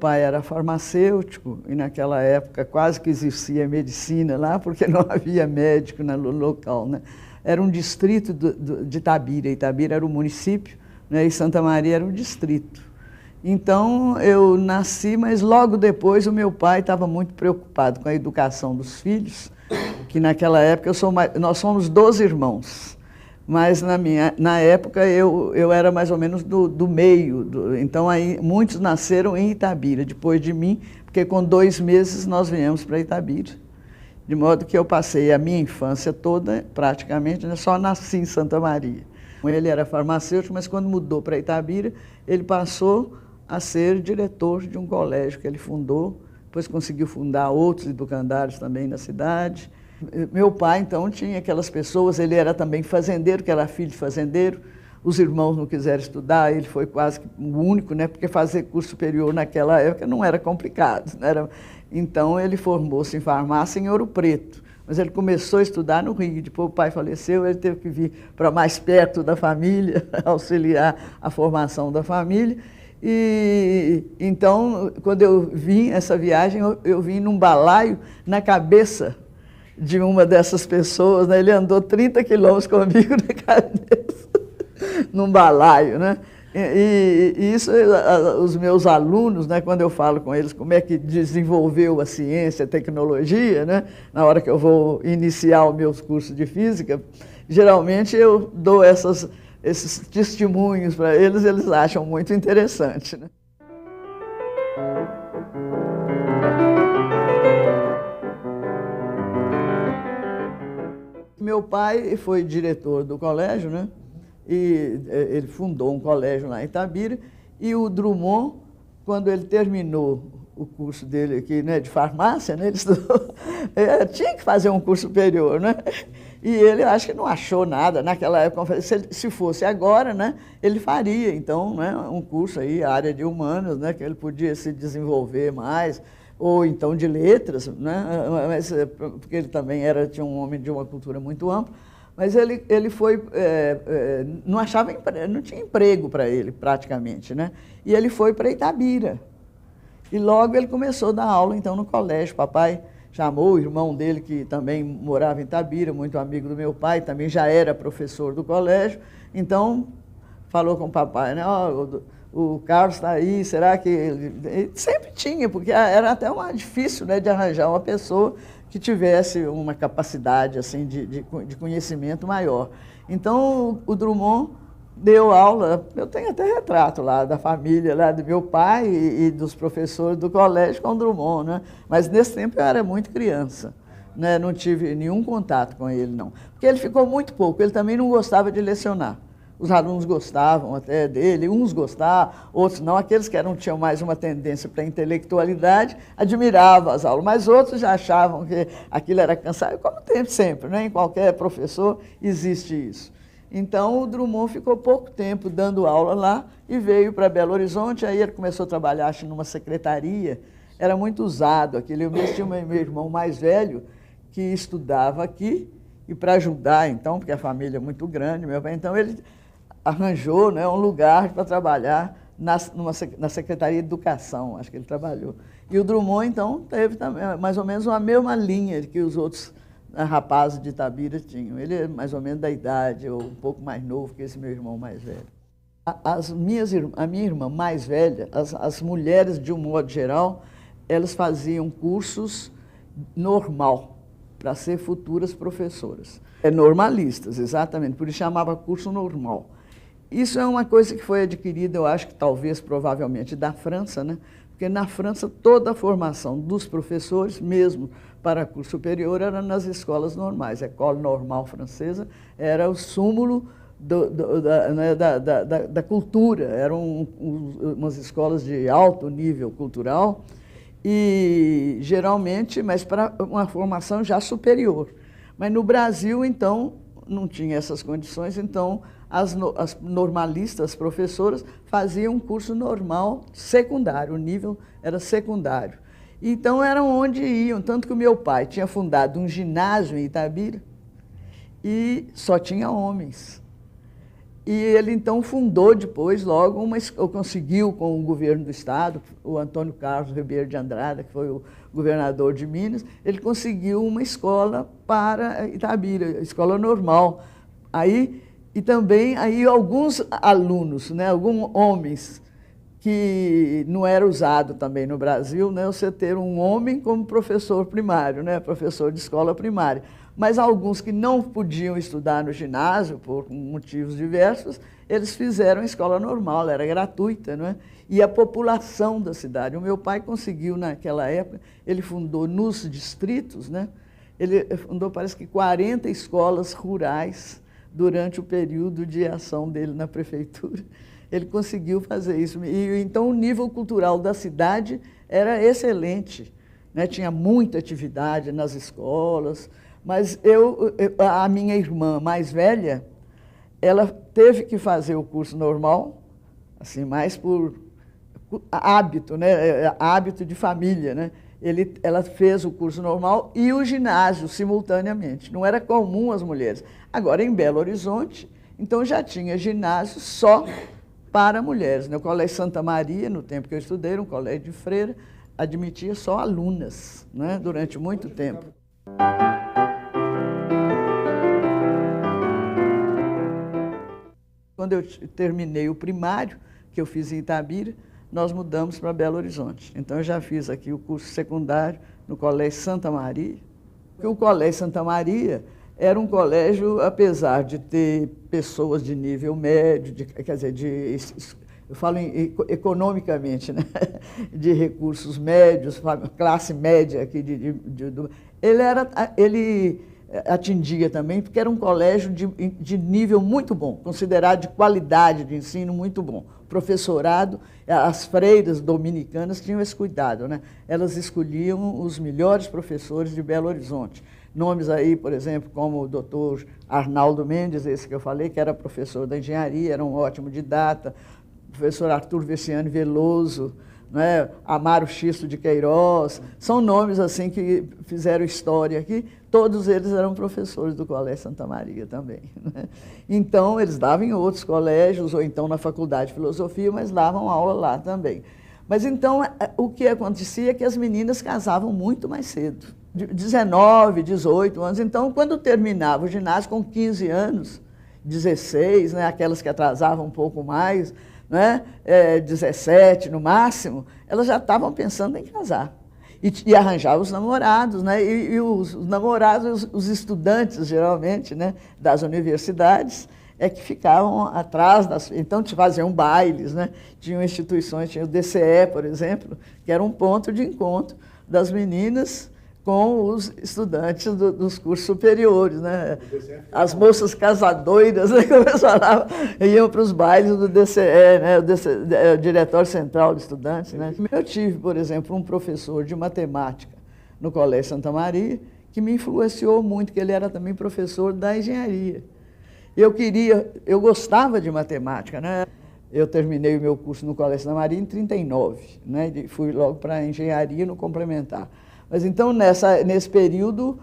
pai era farmacêutico e naquela época quase que existia medicina lá, porque não havia médico no local, né? Era um distrito de Itabira. Itabira era o município, né? E Santa Maria era o distrito. Então, eu nasci, mas logo depois o meu pai estava muito preocupado com a educação dos filhos, que naquela época nós somos 12 irmãos, mas na época eu era mais ou menos do meio, então aí muitos nasceram em Itabira, depois de mim, porque com 2 meses nós viemos para Itabira. De modo que eu passei a minha infância toda, praticamente, né, só nasci em Santa Maria. Ele era farmacêutico, mas quando mudou para Itabira, ele passou a ser diretor de um colégio que ele fundou, depois conseguiu fundar outros educandários também na cidade. Meu pai, então, tinha aquelas pessoas, ele era também fazendeiro, que era filho de fazendeiro, os irmãos não quiseram estudar, ele foi quase que o único, né, porque fazer curso superior naquela época não era complicado, não era... Então, ele formou-se em farmácia em Ouro Preto, mas ele começou a estudar no Rio. Depois o pai faleceu, ele teve que vir para mais perto da família, auxiliar a formação da família. E então, quando eu vim essa viagem, eu vim num balaio na cabeça de uma dessas pessoas, né? Ele andou 30 quilômetros comigo na cabeça, num balaio, né? E isso, os meus alunos, né, quando eu falo com eles como é que desenvolveu a ciência, a tecnologia, né, na hora que eu vou iniciar os meus cursos de física, geralmente eu dou esses testemunhos para eles, eles acham muito interessante, né? Meu pai foi diretor do colégio, né? E ele fundou um colégio lá em Itabira, e o Drummond, quando ele terminou o curso dele aqui, né, de farmácia, né, ele estudou, tinha que fazer um curso superior, né? E ele, acho que não achou nada naquela época, se fosse agora, né, ele faria, então, né, um curso aí, área de humanas, né, que ele podia se desenvolver mais, ou então de letras, né, mas, porque ele também tinha um homem de uma cultura muito ampla. Mas ele foi, não tinha emprego para ele, praticamente, né? E ele foi para Itabira. E logo ele começou a dar aula, então, no colégio. Papai chamou o irmão dele, que também morava em Itabira, muito amigo do meu pai, também já era professor do colégio. Então, falou com o papai, né? Oh, o Carlos está aí, será que... Ele sempre tinha, porque era até difícil, né, de arranjar uma pessoa que tivesse uma capacidade assim, de conhecimento maior. Então, o Drummond deu aula, eu tenho até retrato lá da família, lá do meu pai e dos professores do colégio com o Drummond, né? Mas nesse tempo eu era muito criança, né? Não tive nenhum contato com ele, não. Porque ele ficou muito pouco, ele também não gostava de lecionar. Os alunos gostavam até dele, uns gostavam, outros não. Aqueles que tinham mais uma tendência para a intelectualidade admiravam as aulas, mas outros já achavam que aquilo era cansado, como tem sempre, né? Em qualquer professor existe isso. Então, o Drummond ficou pouco tempo dando aula lá e veio para Belo Horizonte. Aí ele começou a trabalhar, acho, numa secretaria. Era muito usado aquilo. Eu mesmo tinha meu irmão mais velho que estudava aqui, e para ajudar, então, porque a família é muito grande, meu pai, então ele arranjou, né, um lugar para trabalhar na Secretaria de Educação, acho que ele trabalhou. E o Drummond, então, teve também mais ou menos uma mesma linha que os outros rapazes de Itabira tinham. Ele é mais ou menos da idade, ou um pouco mais novo que esse meu irmão mais velho. A minha irmã mais velha, as mulheres, de um modo geral, elas faziam cursos normal, para ser futuras professoras. Normalistas, exatamente, por isso chamava curso normal. Isso é uma coisa que foi adquirida, eu acho que talvez, provavelmente, da França, né? Porque na França toda a formação dos professores, mesmo para curso superior, era nas escolas normais. A École Normale Francesa era o súmulo da cultura, eram umas escolas de alto nível cultural, e geralmente, mas para uma formação já superior. Mas no Brasil, então, não tinha essas condições, então as normalistas, as professoras, faziam um curso normal secundário, o nível era secundário. Então, eram onde iam, tanto que o meu pai tinha fundado um ginásio em Itabira e só tinha homens. E ele, então, fundou depois, logo, conseguiu com o governo do Estado, o Antônio Carlos Ribeiro de Andrada, que foi o governador de Minas, ele conseguiu uma escola para Itabira, escola normal. E também alguns alunos, né, alguns homens, que não era usado também no Brasil, né, você ter um homem como professor primário, né, professor de escola primária. Mas alguns que não podiam estudar no ginásio, por motivos diversos, eles fizeram a escola normal, ela era gratuita, não é? E a população da cidade. O meu pai conseguiu, naquela época, ele fundou nos distritos, né? Ele fundou, parece que, 40 escolas rurais durante o período de ação dele na prefeitura. Ele conseguiu fazer isso. E, então, o nível cultural da cidade era excelente, né? Tinha muita atividade nas escolas. Mas a minha irmã mais velha, ela teve que fazer o curso normal, assim, mais por hábito, né? Hábito de família, né? Ela fez o curso normal e o ginásio simultaneamente. Não era comum as mulheres. Agora, em Belo Horizonte, então já tinha ginásio só para mulheres. No Colégio Santa Maria, no tempo que eu estudei, um colégio de freira, admitia só alunas, né? Durante muito tempo. Quando eu terminei o primário, que eu fiz em Itabira, nós mudamos para Belo Horizonte. Então, eu já fiz aqui o curso secundário no Colégio Santa Maria. O Colégio Santa Maria era um colégio, apesar de ter pessoas de nível médio, quer dizer, eu falo economicamente, né? De recursos médios, classe média aqui ele atendia também, porque era um colégio de nível muito bom, considerado de qualidade de ensino muito bom. Professorado, as freiras dominicanas tinham esse cuidado, né? Elas escolhiam os melhores professores de Belo Horizonte. Nomes aí, por exemplo, como o doutor Arnaldo Mendes, esse que eu falei, que era professor da engenharia, era um ótimo didata, professor Arthur Veciani Veloso, né? Amaro Xisto de Queiroz, são nomes assim que fizeram história aqui, todos eles eram professores do Colégio Santa Maria também, né? Então, eles davam em outros colégios, ou então na Faculdade de Filosofia, mas davam aula lá também. Mas então, o que acontecia é que as meninas casavam muito mais cedo, de 19, 18 anos. Então, quando terminava o ginásio com 15 anos, 16, né? Aquelas que atrasavam um pouco mais, né? 17 no máximo, elas já estavam pensando em casar. E arranjar os namorados, né? E os namorados, os estudantes, geralmente, né? Das universidades, é que ficavam atrás Então, faziam bailes, né? Tinham instituições, tinha o DCE, por exemplo, que era um ponto de encontro das meninas com os estudantes dos cursos superiores, né? As moças casadoiras, né, como eles falavam, iam para os bailes do DCE, né? O Diretório Central de Estudantes, né? Eu tive, por exemplo, um professor de matemática no Colégio Santa Maria que me influenciou muito, que ele era também professor da engenharia. Eu gostava de matemática, né? Eu terminei o meu curso no Colégio Santa Maria em 39, né? E fui logo para a engenharia no complementar. Mas então, nesse período,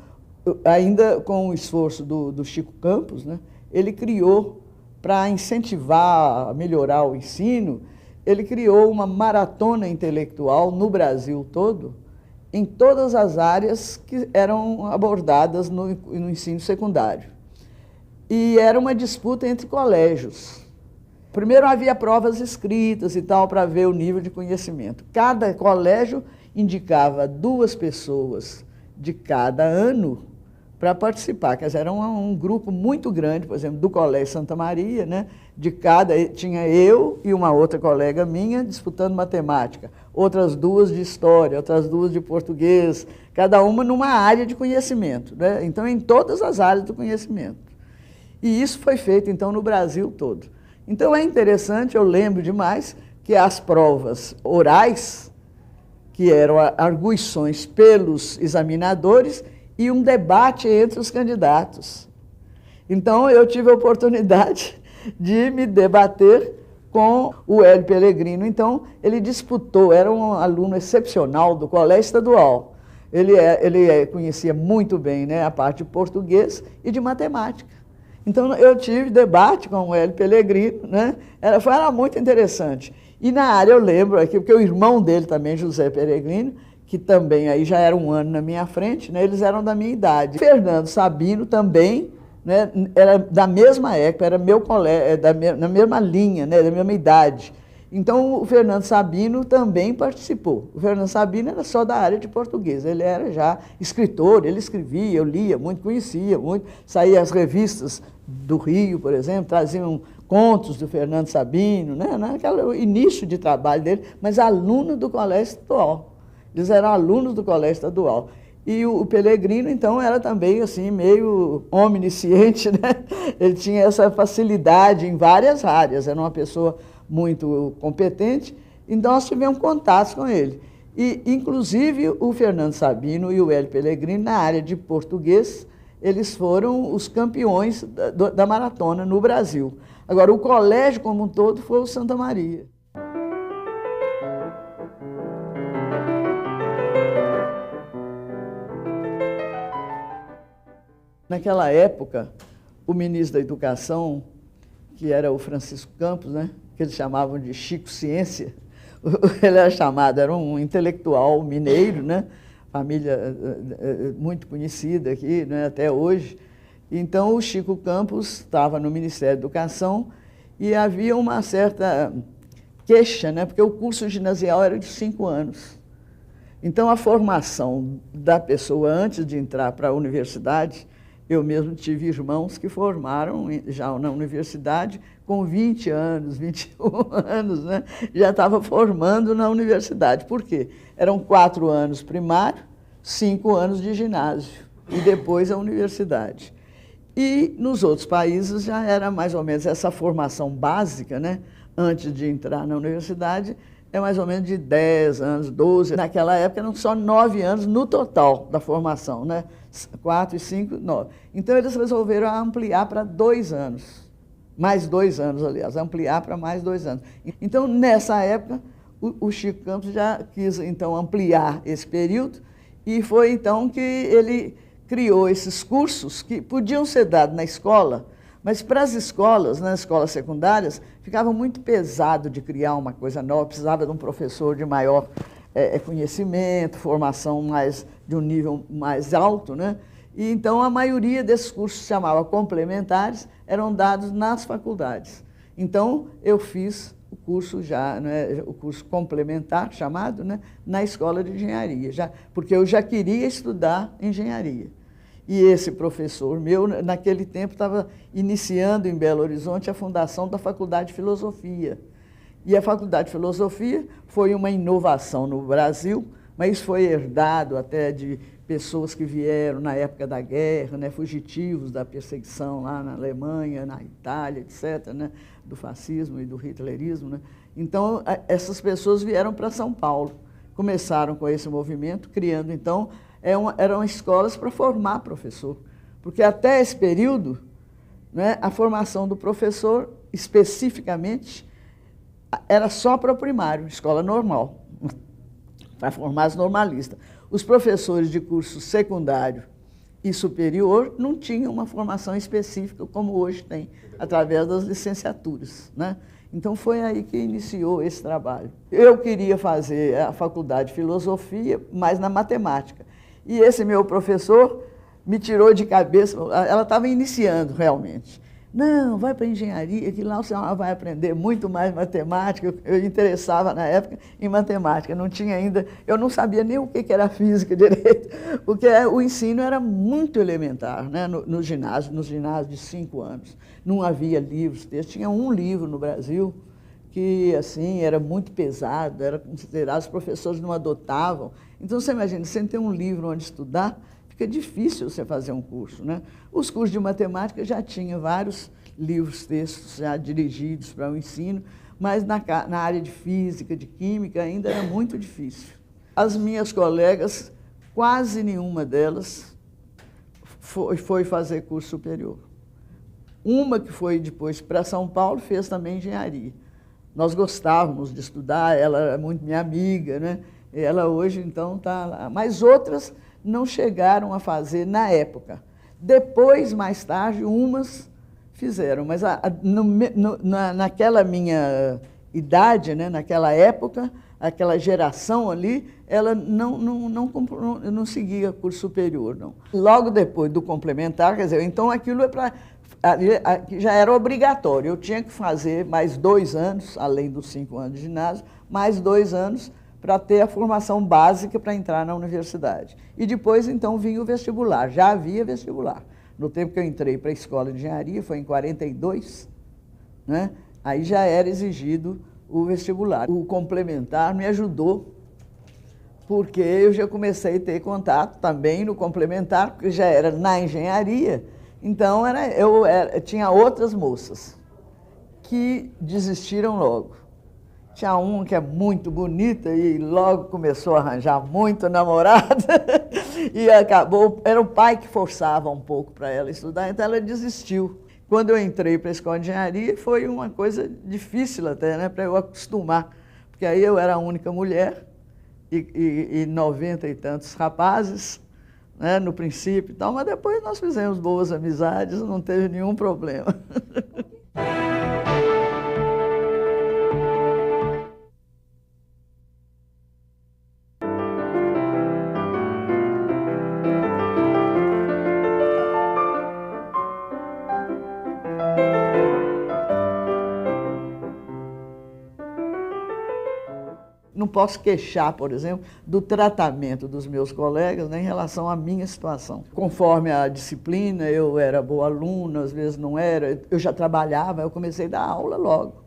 ainda com o esforço do Chico Campos, né, ele criou, para incentivar, melhorar o ensino, ele criou uma maratona intelectual no Brasil todo, em todas as áreas que eram abordadas no ensino secundário. E era uma disputa entre colégios. Primeiro havia provas escritas e tal, para ver o nível de conhecimento. Cada colégio indicava 2 pessoas de cada ano para participar. Quer dizer, era um grupo muito grande, por exemplo, do Colégio Santa Maria, né? Tinha eu e uma outra colega minha disputando matemática, outras 2 de história, outras 2 de português, cada uma numa área de conhecimento, né? Então, em todas as áreas do conhecimento. E isso foi feito, então, no Brasil todo. Então, é interessante, eu lembro demais, que as provas orais, que eram arguições pelos examinadores, e um debate entre os candidatos. Então, eu tive a oportunidade de me debater com o Hélio Pellegrino. Então, ele disputou, era um aluno excepcional do Colégio Estadual. Ele conhecia muito bem, né, a parte de português e de matemática. Então, eu tive debate com o Hélio Pellegrino, né? Era muito interessante. E na área, eu lembro aqui, porque o irmão dele também, José Pellegrino, que também aí já era um ano na minha frente, né? Eles eram da minha idade. Fernando Sabino também, né? Era da mesma época, era meu colega, na mesma linha, né? Da mesma idade. Então, o Fernando Sabino também participou. O Fernando Sabino era só da área de português, ele era já escritor, ele escrevia, eu lia muito, conhecia muito, saía as revistas do Rio, por exemplo, traziam contos do Fernando Sabino, né? Naquele início de trabalho dele, mas aluno do Colégio Estadual. Eles eram alunos do Colégio Estadual. E o Pellegrino, então, era também assim, meio onisciente, né? Ele tinha essa facilidade em várias áreas, era uma pessoa muito competente, então nós tivemos contatos com ele. E, inclusive, o Fernando Sabino e o Hélio Pellegrino, na área de português, eles foram os campeões da maratona no Brasil. Agora, o colégio como um todo foi o Santa Maria. Naquela época, o ministro da Educação, que era o Francisco Campos, né, que eles chamavam de Chico Ciência, ele era chamado, era um intelectual mineiro, né, família muito conhecida aqui, né, até hoje. Então, o Chico Campos estava no Ministério da Educação e havia uma certa queixa, né, porque o curso ginasial era de 5 anos. Então, a formação da pessoa antes de entrar para a universidade, eu mesmo tive irmãos que formaram já na universidade com 20 anos, 21 anos, né? Já estava formando na universidade. Por quê? Eram 4 anos primário, 5 anos de ginásio e depois a universidade. E nos outros países já era mais ou menos essa formação básica, né? Antes de entrar na universidade, é mais ou menos de 10 anos, 12. Naquela época eram só 9 anos no total da formação, né? 4 e 5, 9. Então, eles resolveram ampliar para 2 anos. Mais 2 anos, aliás, ampliar para mais 2 anos. Então, nessa época, o Chico Campos já quis, então, ampliar esse período e foi, então, que ele criou esses cursos que podiam ser dados na escola, mas para as escolas, nas escolas secundárias, ficava muito pesado de criar uma coisa nova, precisava de um professor de maior conhecimento, formação de um nível mais alto, né? E então a maioria desses cursos se chamava complementares, eram dados nas faculdades. Então eu fiz o curso já, né, o curso complementar chamado, né, na escola de engenharia, porque eu já queria estudar engenharia. E esse professor meu, naquele tempo, estava iniciando em Belo Horizonte a fundação da Faculdade de Filosofia. E a Faculdade de Filosofia foi uma inovação no Brasil, mas foi herdado até de pessoas que vieram na época da guerra, né, fugitivos da perseguição lá na Alemanha, na Itália, etc., né, do fascismo e do hitlerismo, né. Então, essas pessoas vieram para São Paulo, começaram com esse movimento, criando, então, eram escolas para formar professor, porque até esse período, né, a formação do professor, especificamente, era só para o primário, escola normal, para formar os normalistas. Os professores de curso secundário e superior não tinham uma formação específica como hoje tem, através das licenciaturas, né? Então, foi aí que iniciou esse trabalho. Eu queria fazer a faculdade de filosofia, mas na matemática. E esse meu professor me tirou de cabeça, ela estava iniciando realmente. Não, vai para a engenharia, que lá você vai aprender muito mais matemática. Eu interessava na época em matemática, não tinha ainda, eu não sabia nem o que era física direito, porque o ensino era muito elementar, né, nos ginásios de 5 anos. Não havia livros, textos, tinha um livro no Brasil que assim era muito pesado, era considerado, os professores não adotavam. Então, você imagina, sem ter um livro onde estudar, fica difícil você fazer um curso, né? Os cursos de matemática já tinham vários livros, textos já dirigidos para o ensino, mas na área de física, de química, ainda era muito difícil. As minhas colegas, quase nenhuma delas foi fazer curso superior. Uma que foi depois para São Paulo fez também engenharia. Nós gostávamos de estudar, ela era muito minha amiga, né? Ela hoje, então, está lá. Mas outras não chegaram a fazer na época. Depois, mais tarde, umas Fizeram, mas naquela minha idade, né, naquela época, aquela geração ali, ela não seguia curso superior, não. Logo depois do complementar, quer dizer, então aquilo já era obrigatório. Eu tinha que fazer mais 2 anos, além dos 5 anos de ginásio, mais 2 anos para ter a formação básica para entrar na universidade. E depois, então, vinha o vestibular. Já havia vestibular. No tempo que eu entrei para a escola de engenharia, foi em 42, né? Aí já era exigido o vestibular. O complementar me ajudou, porque eu já comecei a ter contato também no complementar, porque já era na engenharia. Então, tinha outras moças que desistiram logo. Tinha uma que é muito bonita e logo começou a arranjar muito namorado e acabou. Era o pai que forçava um pouco para ela estudar, então ela desistiu. Quando eu entrei para a escola de engenharia, foi uma coisa difícil até, né, para eu acostumar, porque aí eu era a única mulher e 90 e tantos rapazes, né, no princípio e tal, mas depois nós fizemos boas amizades, não teve nenhum problema. Não posso queixar, por exemplo, do tratamento dos meus colegas, né, em relação à minha situação. Conforme a disciplina, eu era boa aluna, às vezes não era, eu já trabalhava, eu comecei a dar aula logo.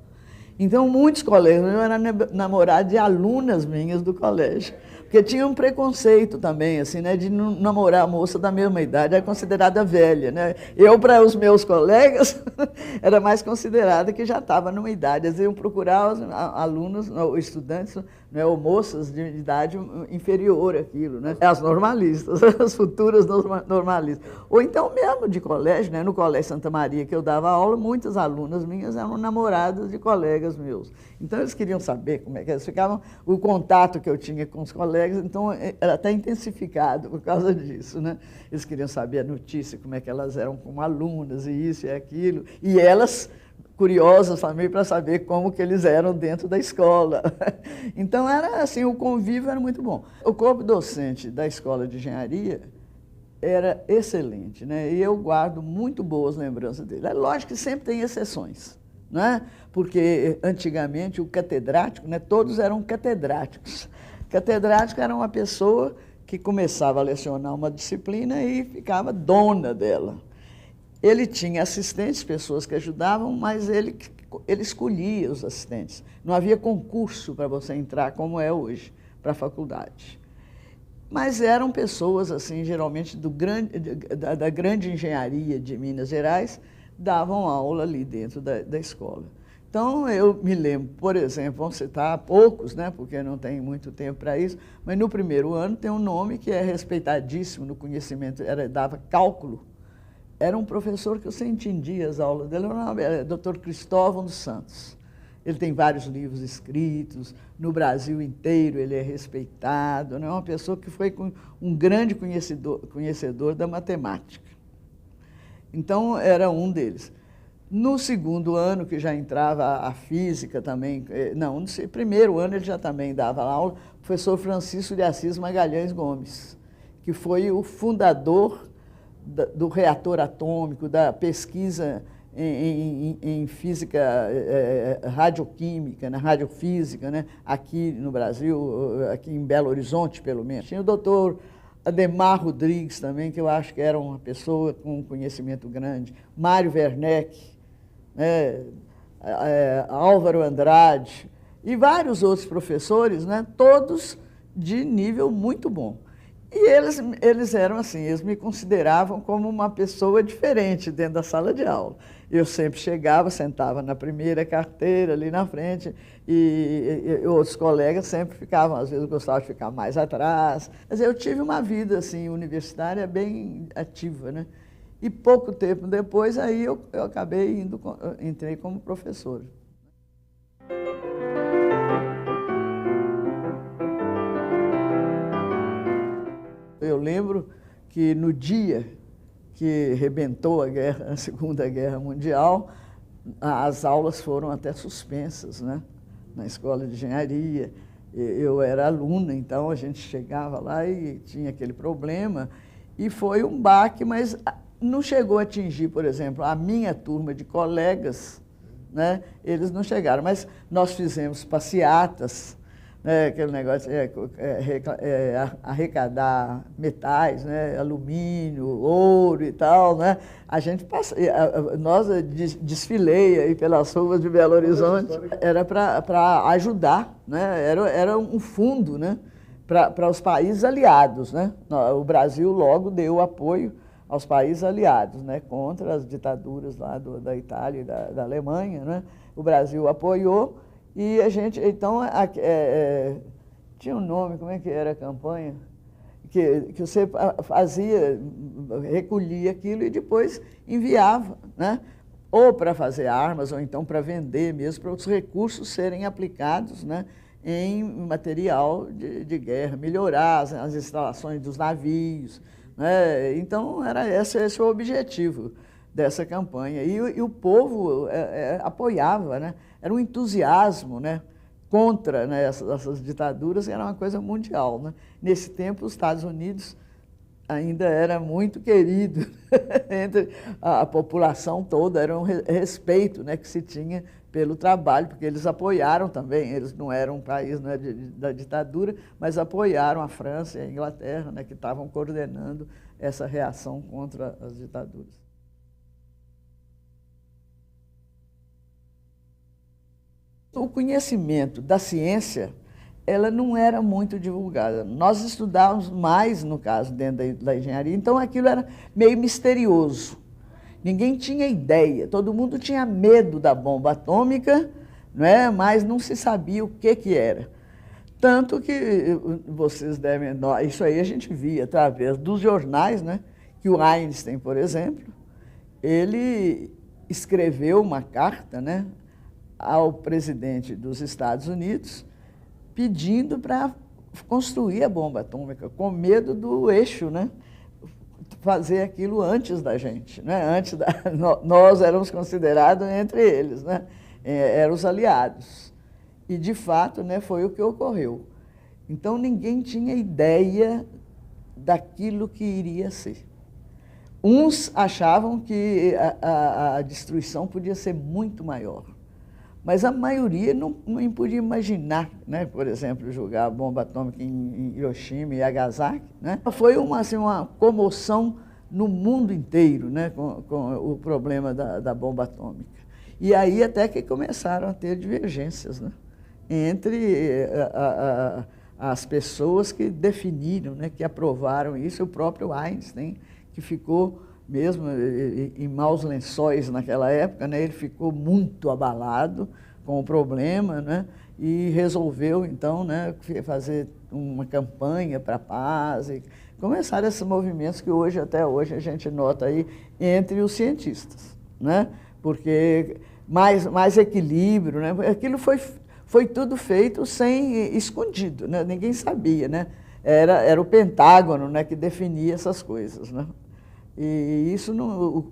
Então, muitos colegas, eu era namorada de alunas minhas do colégio, porque tinha um preconceito também, assim, né, de namorar a moça da mesma idade, era considerada velha, né? Eu, para os meus colegas, era mais considerada que já estava numa idade. Eles iam procurar os alunos, ou estudantes, né, ou moças de idade inferior àquilo, né? As normalistas, as futuras normalistas. Ou então mesmo de colégio, né? No Colégio Santa Maria, que eu dava aula, muitas alunas minhas eram namoradas de colegas meus. Então, eles queriam saber como é que eles ficavam, o contato que eu tinha com os colegas, então, era até intensificado por causa disso, né? Eles queriam saber a notícia, como é que elas eram como alunas, e isso e aquilo, e elas curiosas também para saber como que eles eram dentro da escola. Então, era assim, o convívio era muito bom. O corpo docente da escola de engenharia era excelente, né? E eu guardo muito boas lembranças dele. É lógico que sempre tem exceções, não é? Porque antigamente o catedrático, né, todos eram catedráticos. Catedrático era uma pessoa que começava a lecionar uma disciplina e ficava dona dela. Ele tinha assistentes, pessoas que ajudavam, mas ele escolhia os assistentes. Não havia concurso para você entrar, como é hoje, para a faculdade. Mas eram pessoas, assim, geralmente da grande engenharia de Minas Gerais, davam aula ali dentro da escola. Então, eu me lembro, por exemplo, vamos citar poucos, né, porque não tem muito tempo para isso, mas no primeiro ano tem um nome que é respeitadíssimo no conhecimento, dava cálculo. Era um professor que eu sempre entendia as aulas dele, era o Dr. Cristóvão dos Santos. Ele tem vários livros escritos, no Brasil inteiro ele é respeitado, né? Uma pessoa que foi um grande conhecedor da matemática. Então, era um deles. No segundo ano, que já entrava a física também, não, no primeiro ano ele já também dava aula, o professor Francisco de Assis Magalhães Gomes, que foi o fundador do reator atômico, da pesquisa em física radioquímica, na radiofísica, né? Aqui no Brasil, aqui em Belo Horizonte, pelo menos. Tinha o doutor Ademar Rodrigues também, que eu acho que era uma pessoa com um conhecimento grande. Mário Werneck, né? Álvaro Andrade e vários outros professores, né? Todos de nível muito bom. E eles eram assim, eles me consideravam como uma pessoa diferente dentro da sala de aula. Eu sempre chegava, sentava na primeira carteira, ali na frente, e outros colegas sempre ficavam, às vezes gostavam de ficar mais atrás. Mas eu tive uma vida assim, universitária bem ativa, né? E pouco tempo depois, aí eu acabei entrei como professor. Eu lembro que no dia que rebentou a Segunda Guerra Mundial, as aulas foram até suspensas, né? Na escola de engenharia. Eu era aluna, então a gente chegava lá e tinha aquele problema, e foi um baque, mas não chegou a atingir, por exemplo, a minha turma de colegas, né? Eles não chegaram, mas nós fizemos passeatas, né? Aquele negócio arrecadar metais, né? Alumínio, ouro e tal, né? A gente nós desfilei aí pelas ruas de Belo Horizonte, era para ajudar, né? Era um fundo, né? Para os países aliados, né? O Brasil logo deu apoio aos países aliados, né? Contra as ditaduras lá da Itália e da Alemanha, né? O Brasil apoiou e a gente, então, tinha um nome, como é que era a campanha? Que você fazia, recolhia aquilo e depois enviava, né? Ou para fazer armas, ou então para vender mesmo, para os recursos serem aplicados, né? Em material de guerra, melhorar as instalações dos navios, né? Então, era esse o objetivo dessa campanha. E o povo apoiava, né? Era um entusiasmo, né? Contra, né, essas ditaduras, era uma coisa mundial, né? Nesse tempo, os Estados Unidos ainda era muito querido entre a população toda, era um respeito, né, que se tinha pelo trabalho, porque eles apoiaram também, eles não eram um país, né, da ditadura, mas apoiaram a França e a Inglaterra, né, que estavam coordenando essa reação contra as ditaduras. O conhecimento da ciência, ela não era muito divulgada. Nós estudávamos mais, no caso, dentro da engenharia, então aquilo era meio misterioso. Ninguém tinha ideia, todo mundo tinha medo da bomba atômica, não é? Mas não se sabia o que era. Tanto que vocês devem... Isso aí a gente via através dos jornais, né? Que o Einstein, por exemplo, ele escreveu uma carta, né, ao presidente dos Estados Unidos, pedindo para construir a bomba atômica, com medo do eixo, né? Fazer aquilo antes da gente, né? Nós éramos considerados entre eles, né? Eram os aliados. E, de fato, né, foi o que ocorreu. Então, ninguém tinha ideia daquilo que iria ser. Uns achavam que a destruição podia ser muito maior. Mas a maioria não podia imaginar, né? Por exemplo, jogar a bomba atômica em Hiroshima e Nagasaki, né? Foi uma comoção no mundo inteiro, né? com o problema da bomba atômica. E aí até que começaram a ter divergências, né? Entre as pessoas que definiram, né? Que aprovaram isso, o próprio Einstein, que ficou mesmo em maus lençóis naquela época, né? Ele ficou muito abalado com o problema, né? E resolveu, então, né, fazer uma campanha para a paz. E começaram esses movimentos que até hoje, a gente nota aí entre os cientistas, né? Porque mais equilíbrio, né? Aquilo foi tudo feito escondido, né? Ninguém sabia, né? Era o Pentágono, né, que definia essas coisas, né? E isso,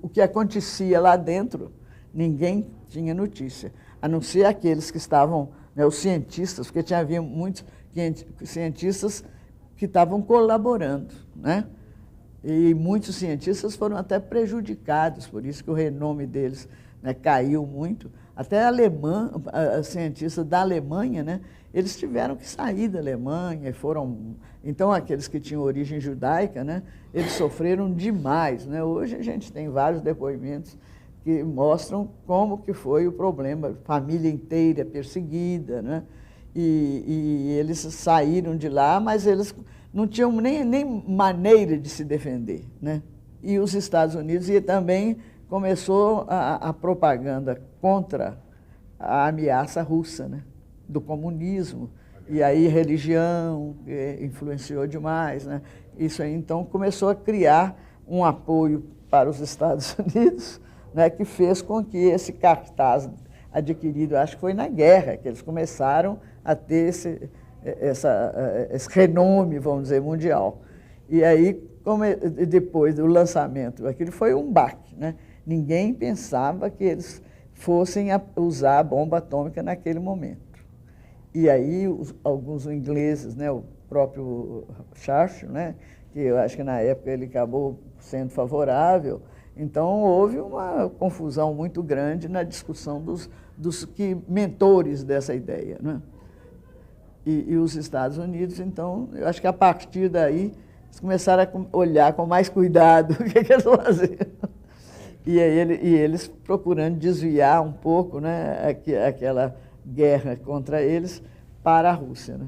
o que acontecia lá dentro, ninguém tinha notícia, a não ser aqueles que estavam, né, os cientistas, porque havia muitos cientistas que estavam colaborando, né? E muitos cientistas foram até prejudicados, por isso que o renome deles, né, caiu muito. Até cientistas da Alemanha, né, eles tiveram que sair da Alemanha, então aqueles que tinham origem judaica, né, eles sofreram demais, né? Hoje a gente tem vários depoimentos que mostram como que foi o problema, família inteira perseguida, né? E eles saíram de lá, mas eles não tinham nem maneira de se defender, né? E os Estados Unidos também começou a propaganda contra a ameaça russa, né? Do comunismo, e aí religião influenciou demais, né? Isso aí, então, começou a criar um apoio para os Estados Unidos, né, que fez com que esse cartaz adquirido, acho que foi na guerra, que eles começaram a ter esse renome, vamos dizer, mundial. E aí depois do lançamento, aquilo foi um baque, né? Ninguém pensava que eles fossem usar a bomba atômica naquele momento. E aí alguns ingleses, né, o próprio Churchill, né, que eu acho que na época ele acabou sendo favorável, então houve uma confusão muito grande na discussão dos mentores dessa ideia, né? E os Estados Unidos, então, eu acho que a partir daí eles começaram a olhar com mais cuidado o que eles faziam. E eles procurando desviar um pouco, né, aquela guerra contra eles para a Rússia, né?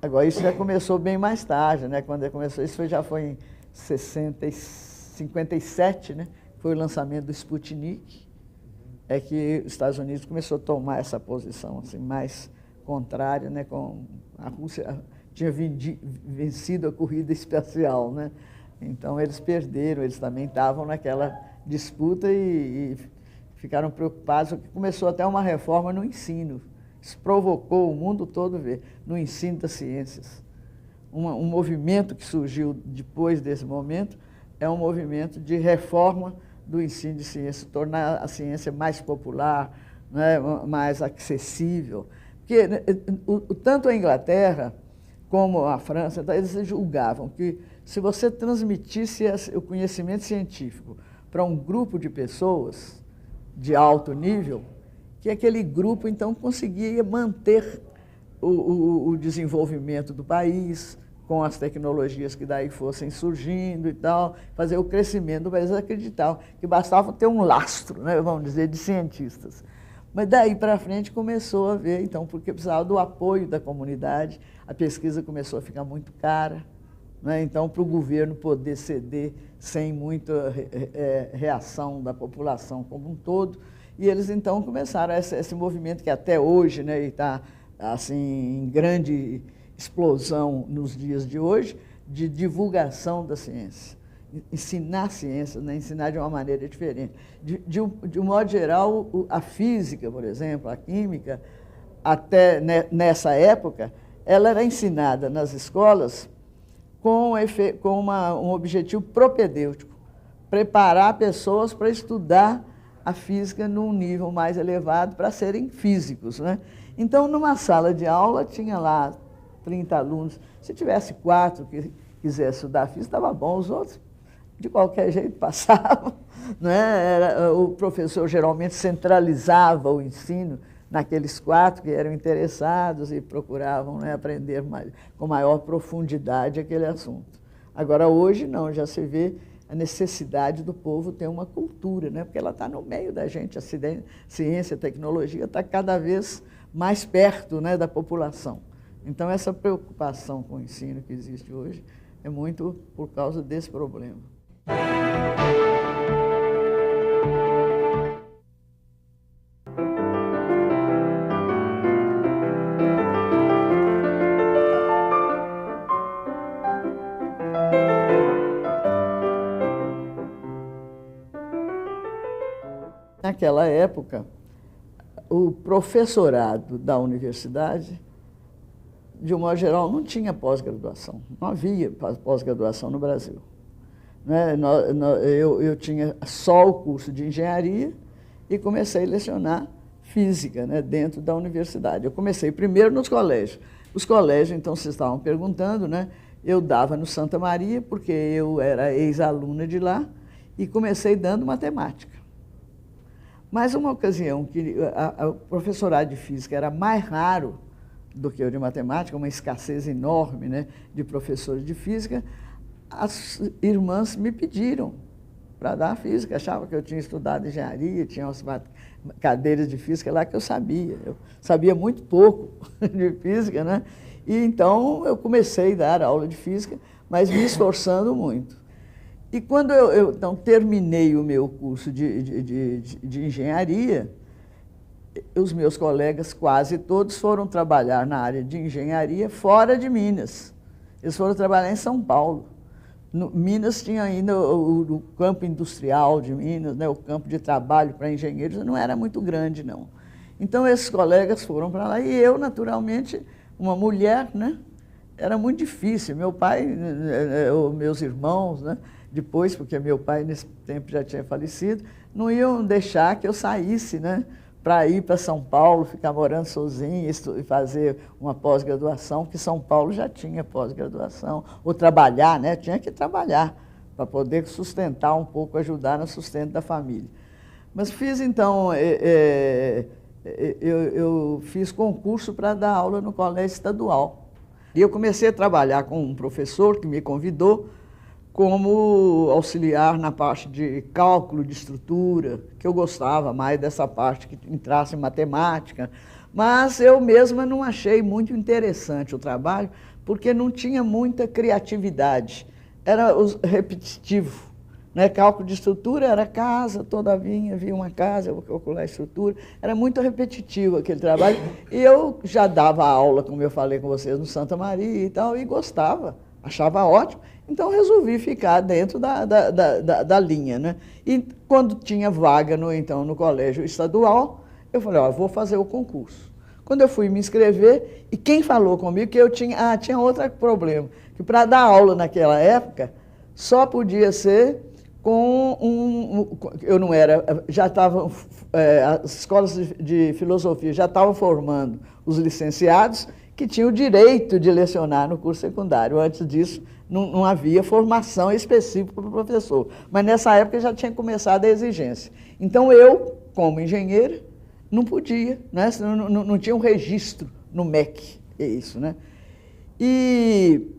Agora, isso já começou bem mais tarde, né? Quando começou, isso já foi em 57, né? Foi o lançamento do Sputnik, é que os Estados Unidos começou a tomar essa posição assim, mais contrária, né? Com a Rússia tinha vencido a corrida espacial, né? Então, eles perderam, eles também estavam naquela disputa e ficaram preocupados, porque começou até uma reforma no ensino. Isso provocou o mundo todo ver, no ensino das ciências. Um movimento que surgiu depois desse momento é um movimento de reforma do ensino de ciência, tornar a ciência mais popular, né, mais acessível. Porque tanto a Inglaterra como a França, eles julgavam que se você transmitisse o conhecimento científico para um grupo de pessoas de alto nível, que aquele grupo, então, conseguia manter o desenvolvimento do país, com as tecnologias que daí fossem surgindo e tal, fazer o crescimento do país. Eles acreditavam que bastava ter um lastro, né, vamos dizer, de cientistas. Mas daí para frente começou a ver, então, porque precisava do apoio da comunidade, a pesquisa começou a ficar muito cara, né? Então, para o governo poder ceder sem muita reação da população como um todo, e eles então começaram esse movimento que até hoje, né, está assim, em grande explosão nos dias de hoje, de divulgação da ciência. Ensinar ciência, né? Ensinar de uma maneira diferente. De um modo geral, a física, por exemplo, a química, até nessa época, ela era ensinada nas escolas com um objetivo propedêutico, preparar pessoas para estudar a física num nível mais elevado, para serem físicos, né? Então, numa sala de aula, tinha lá 30 alunos. Se tivesse 4 que quisessem estudar física, estava bom, os outros de qualquer jeito passavam, né? O professor geralmente centralizava o ensino naqueles 4 que eram interessados e procuravam, né, aprender com maior profundidade aquele assunto. Agora, hoje, não, já se vê a necessidade do povo ter uma cultura, né? Porque ela está no meio da gente, a ciência, a tecnologia está cada vez mais perto, né, da população. Então, essa preocupação com o ensino que existe hoje é muito por causa desse problema. Naquela época, o professorado da universidade, de um modo geral, não tinha pós-graduação. Não havia pós-graduação no Brasil. Eu tinha só o curso de engenharia e comecei a lecionar física, né, dentro da universidade. Eu comecei primeiro nos colégios. Os colégios, então, vocês estavam perguntando, né? Eu dava no Santa Maria, porque eu era ex-aluna de lá, e comecei dando matemática. Mas uma ocasião que o professorado de física era mais raro do que o de matemática, uma escassez enorme, né, de professores de física, as irmãs me pediram para dar física, achavam que eu tinha estudado engenharia, tinha umas cadeiras de física lá que eu sabia muito pouco de física, né? E então eu comecei a dar aula de física, mas me esforçando muito. E quando eu então, terminei o meu curso de engenharia, os meus colegas, quase todos, foram trabalhar na área de engenharia fora de Minas. Eles foram trabalhar em São Paulo. Minas tinha ainda o campo industrial de Minas, né, o campo de trabalho para engenheiros não era muito grande, não. Então, esses colegas foram para lá e eu, naturalmente, uma mulher, né, era muito difícil. Meu pai, os meus irmãos, né, depois, porque meu pai nesse tempo já tinha falecido, não iam deixar que eu saísse, né, para ir para São Paulo, ficar morando sozinho e fazer uma pós-graduação, que São Paulo já tinha pós-graduação, ou trabalhar, né, tinha que trabalhar para poder sustentar um pouco, ajudar no sustento da família. Mas fiz, então, eu fiz concurso para dar aula no colégio estadual. E eu comecei a trabalhar com um professor que me convidou como auxiliar na parte de cálculo de estrutura, que eu gostava mais dessa parte que entrasse em matemática, mas eu mesma não achei muito interessante o trabalho, porque não tinha muita criatividade, era repetitivo. Né? Cálculo de estrutura era casa, toda vinha, via uma casa, eu vou calcular a estrutura, era muito repetitivo aquele trabalho, e eu já dava aula, como eu falei com vocês, no Santa Maria e tal, e gostava, achava ótimo. Então, resolvi ficar dentro da linha. Né? E quando tinha vaga no colégio estadual, eu falei, ó, vou fazer o concurso. Quando eu fui me inscrever, e quem falou comigo que eu tinha... tinha outro problema, que para dar aula naquela época, só podia ser com eu não era... Já estavam... as escolas de filosofia já estavam formando os licenciados que tinham o direito de lecionar no curso secundário. Antes disso, não havia formação específica para o professor. Mas nessa época já tinha começado a exigência. Então eu, como engenheira, não podia, né? Não tinha um registro no MEC, é isso, né? E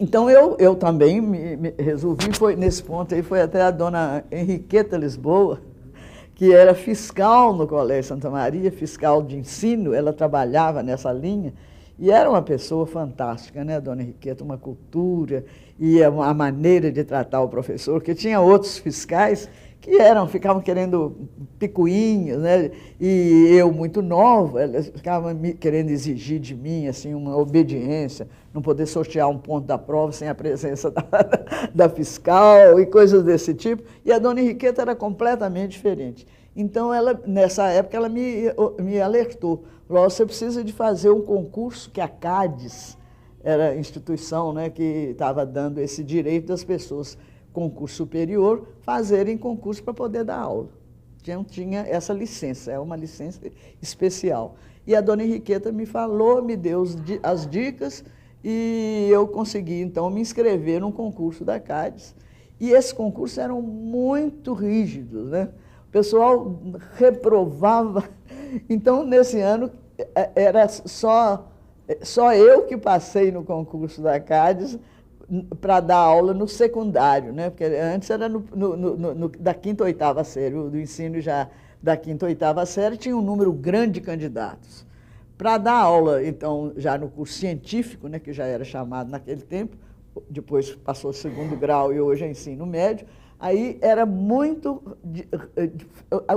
então eu também me resolvi, nesse ponto aí foi até a dona Henriqueta Lisboa, que era fiscal no Colégio Santa Maria, fiscal de ensino, ela trabalhava nessa linha, e era uma pessoa fantástica, né, dona Henriqueta, uma cultura e a maneira de tratar o professor, que tinha outros fiscais que ficavam querendo picuinhos, né, e eu muito nova, elas ficavam querendo exigir de mim assim, uma obediência, não poder sortear um ponto da prova sem a presença da fiscal e coisas desse tipo, e a dona Henriqueta era completamente diferente. Então, nessa época, ela me alertou. Falou, você precisa de fazer um concurso que a CADES, era a instituição, né, que estava dando esse direito das pessoas, concurso superior, fazerem concurso para poder dar aula. Tinha essa licença, é uma licença especial. E a dona Henriqueta me falou, me deu as dicas, e eu consegui, então, me inscrever num concurso da CADES. E esses concursos eram muito rígidos, né? O pessoal reprovava. Então, nesse ano, era só eu que passei no concurso da CADES para dar aula no secundário, né? Porque antes era da quinta ou oitava série, do ensino já da quinta ou oitava série, tinha um número grande de candidatos. Para dar aula, então, já no curso científico, né, que já era chamado naquele tempo, depois passou o segundo grau e hoje é ensino médio, aí era muito...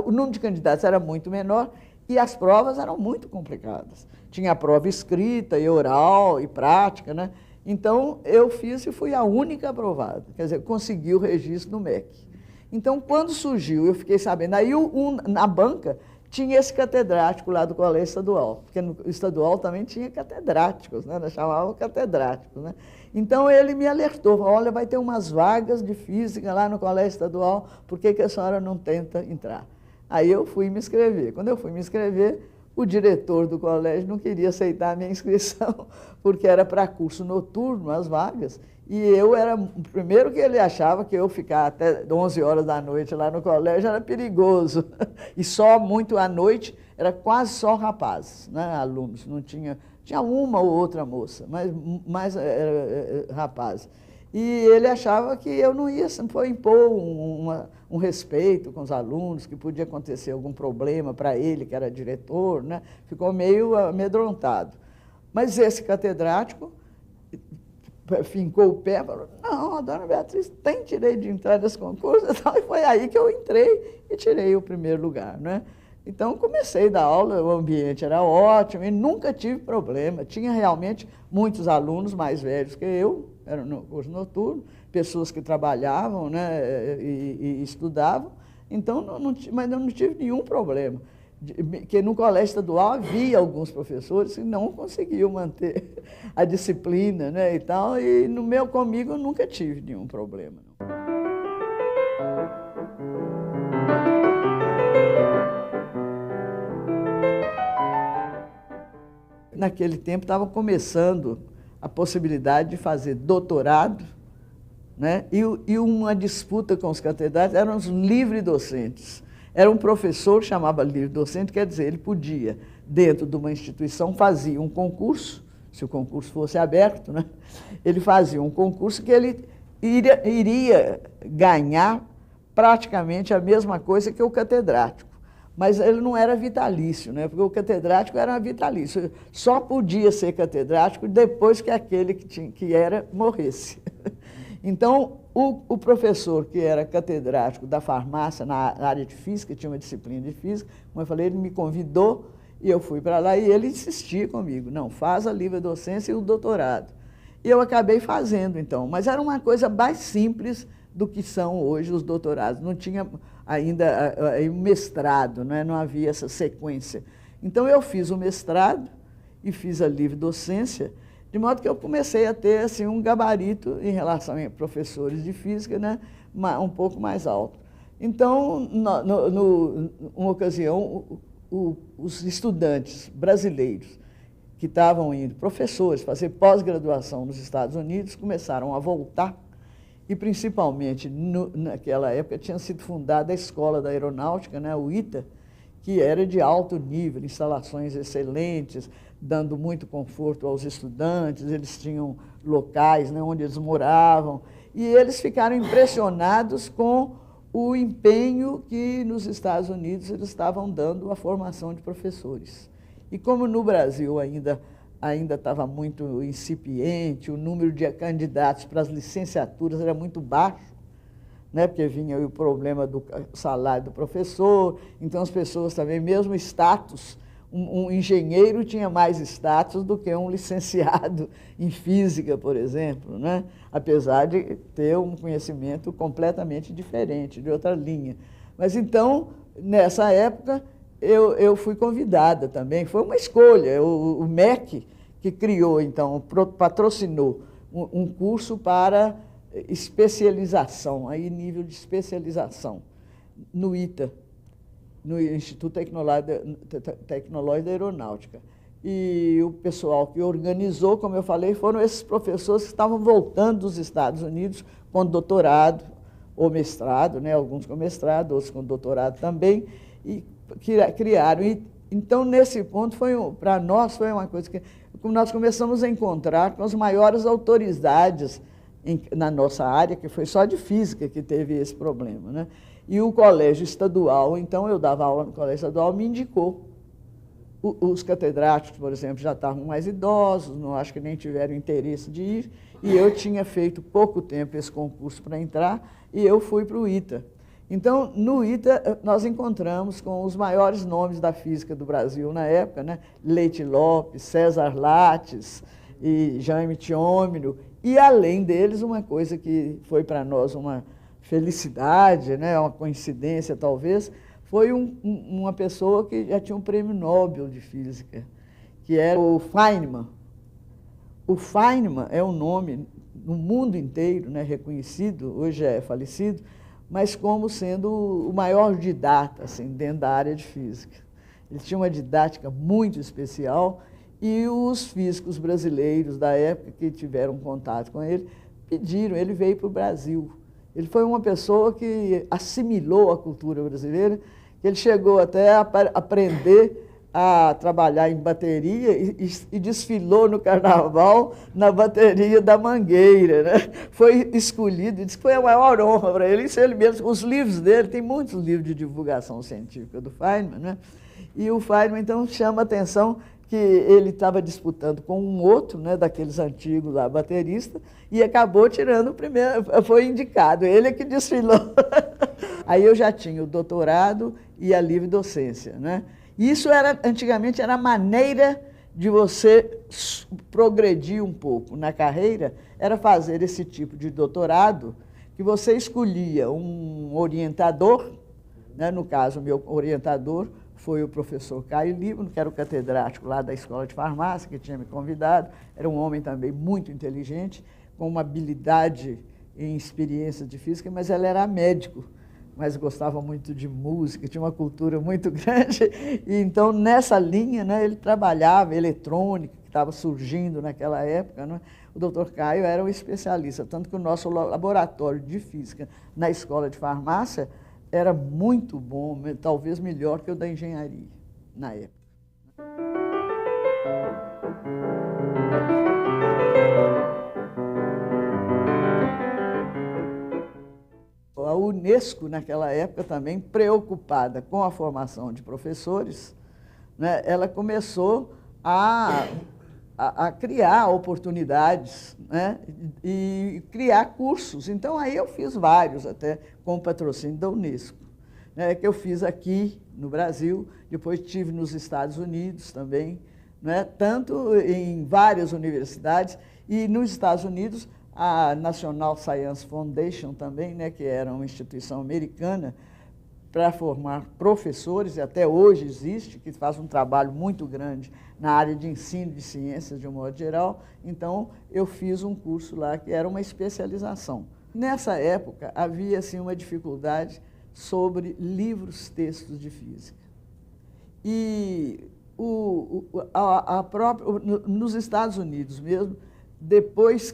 o número de candidatos era muito menor e as provas eram muito complicadas. Tinha a prova escrita e oral e prática, né? Então, eu fiz e fui a única aprovada, quer dizer, consegui o registro no MEC. Então, quando surgiu, eu fiquei sabendo, aí na banca tinha esse catedrático lá do colégio estadual, porque no estadual também tinha catedráticos, né? Nós chamávamos catedráticos, né? Então, ele me alertou, falou, olha, vai ter umas vagas de física lá no colégio estadual, por que a senhora não tenta entrar? Aí eu fui me inscrever. Quando eu fui me inscrever, o diretor do colégio não queria aceitar a minha inscrição, porque era para curso noturno, as vagas, e eu era, primeiro que ele achava que eu ficar até 11 horas da noite lá no colégio era perigoso, e só muito à noite, era quase só rapazes, né, alunos, não tinha uma ou outra moça, mas mais rapazes. E ele achava que eu não ia impor um respeito com os alunos, que podia acontecer algum problema para ele, que era diretor, né? Ficou meio amedrontado. Mas esse catedrático fincou o pé e falou, não, a dona Beatriz tem direito de entrar nesse concurso, e foi aí que eu entrei e tirei o primeiro lugar, né? Então, comecei a dar aula, o ambiente era ótimo e nunca tive problema. Tinha realmente muitos alunos mais velhos que eu, era no curso noturno, pessoas que trabalhavam, né, e estudavam, então, mas eu não tive nenhum problema. que no colégio estadual havia alguns professores que não conseguiam manter a disciplina, né, e tal, e comigo eu nunca tive nenhum problema. Naquele tempo estava começando a possibilidade de fazer doutorado, né, e uma disputa com os catedráticos eram os livre-docentes. Era um professor, chamava livre-docente, quer dizer, ele podia, dentro de uma instituição, fazia um concurso, se o concurso fosse aberto, né, ele fazia um concurso que ele iria ganhar praticamente a mesma coisa que o catedrático. Mas ele não era vitalício, né, porque o catedrático era vitalício. Só podia ser catedrático depois que aquele que era morresse. Então, o professor que era catedrático da farmácia, na área de física, tinha uma disciplina de física, como eu falei, ele me convidou e eu fui para lá e ele insistia comigo, não, faz a livre-docência e o doutorado. E eu acabei fazendo, então, mas era uma coisa mais simples do que são hoje os doutorados. Não tinha ainda o mestrado, né? Não havia essa sequência. Então, eu fiz o mestrado e fiz a livre-docência, de modo que eu comecei a ter assim, um gabarito em relação a professores de física, né, um pouco mais alto. Então, numa ocasião, os estudantes brasileiros que estavam indo, professores, fazer pós-graduação nos Estados Unidos, começaram a voltar, e principalmente naquela época tinha sido fundada a Escola da Aeronáutica, né, o ITA, que era de alto nível, instalações excelentes, dando muito conforto aos estudantes, eles tinham locais, né, onde eles moravam, e eles ficaram impressionados com o empenho que nos Estados Unidos eles estavam dando à formação de professores. E como no Brasil ainda estava muito incipiente, o número de candidatos para as licenciaturas era muito baixo, né, porque vinha o problema do salário do professor, então as pessoas também, mesmo status, um engenheiro tinha mais status do que um licenciado em física, por exemplo, né? Apesar de ter um conhecimento completamente diferente, de outra linha. Mas então, nessa época, eu fui convidada também, foi uma escolha, o MEC que criou, então, patrocinou um curso para especialização, aí nível de especialização, no ITA, no Instituto Tecnológico da Aeronáutica. E o pessoal que organizou, como eu falei, foram esses professores que estavam voltando dos Estados Unidos com doutorado ou mestrado, né? Alguns com mestrado, outros com doutorado também, e criaram. Então, nesse ponto, para nós, foi uma coisa que nós começamos a encontrar com as maiores autoridades na nossa área, que foi só de física que teve esse problema, né? E o colégio estadual, então eu dava aula no colégio estadual, me indicou. Os catedráticos, por exemplo, já estavam mais idosos, não acho que nem tiveram interesse de ir, e eu tinha feito pouco tempo esse concurso para entrar, e eu fui para o ITA. Então, no ITA, nós encontramos com os maiores nomes da física do Brasil na época, né? Leite Lopes, César Lattes e Jaime Thiômino, e além deles, uma coisa que foi para nós uma felicidade, né, uma coincidência talvez, foi uma pessoa que já tinha um prêmio Nobel de Física, que era o Feynman. O Feynman é um nome no mundo inteiro, né, reconhecido, hoje é falecido, mas como sendo o maior didata assim, dentro da área de física. Ele tinha uma didática muito especial e os físicos brasileiros da época que tiveram contato com ele pediram, ele veio para o Brasil. Ele foi uma pessoa que assimilou a cultura brasileira, ele chegou até a aprender a trabalhar em bateria e desfilou no carnaval na bateria da Mangueira, né? Foi escolhido, disse que foi a maior honra para ele. Isso ele mesmo, os livros dele, tem muitos livros de divulgação científica do Feynman, né? E o Feynman, então, chama a atenção que ele estava disputando com um outro, né, daqueles antigos lá, baterista, e acabou tirando o primeiro, foi indicado, ele é que desfilou. Aí eu já tinha o doutorado e a livre docência, né? Isso antigamente era a maneira de você progredir um pouco na carreira, era fazer esse tipo de doutorado, que você escolhia um orientador, né, no caso, o meu orientador foi o professor Caio Líbano, que era o catedrático lá da Escola de Farmácia, que tinha me convidado. Era um homem também muito inteligente, com uma habilidade e experiência de física, mas ele era médico, mas gostava muito de música, tinha uma cultura muito grande. E então, nessa linha, né, ele trabalhava eletrônica, que estava surgindo naquela época, né? O doutor Caio era um especialista, tanto que o nosso laboratório de física na Escola de Farmácia era muito bom, talvez melhor que o da engenharia, na época. A Unesco, naquela época, também preocupada com a formação de professores, né, ela começou a criar oportunidades, né, e criar cursos. Então, aí eu fiz vários, até com o patrocínio da Unesco, né, que eu fiz aqui no Brasil, depois tive nos Estados Unidos também, né, tanto em várias universidades, e nos Estados Unidos, a National Science Foundation também, né, que era uma instituição americana para formar professores, e até hoje existe, que faz um trabalho muito grande na área de ensino de ciências de um modo geral. Então, eu fiz um curso lá que era uma especialização. Nessa época, havia assim, uma dificuldade sobre livros, textos de física. E nos Estados Unidos mesmo, depois